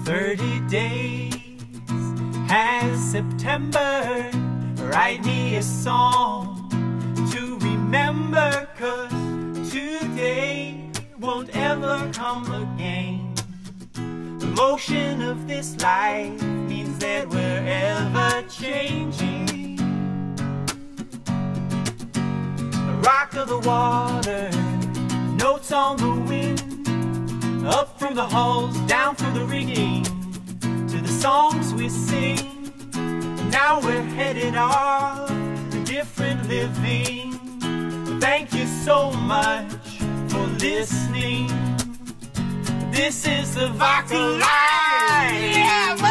30 days has September. Write me a song to remember, 'cause today won't ever come again. The motion of this life means that we're ever changing. The rock of the water, notes on the wind, up from the hulls, down through the rigging, to the songs we sing. Now we're headed off a different living. Thank you so much for listening. This is the Vodka Life. Yeah.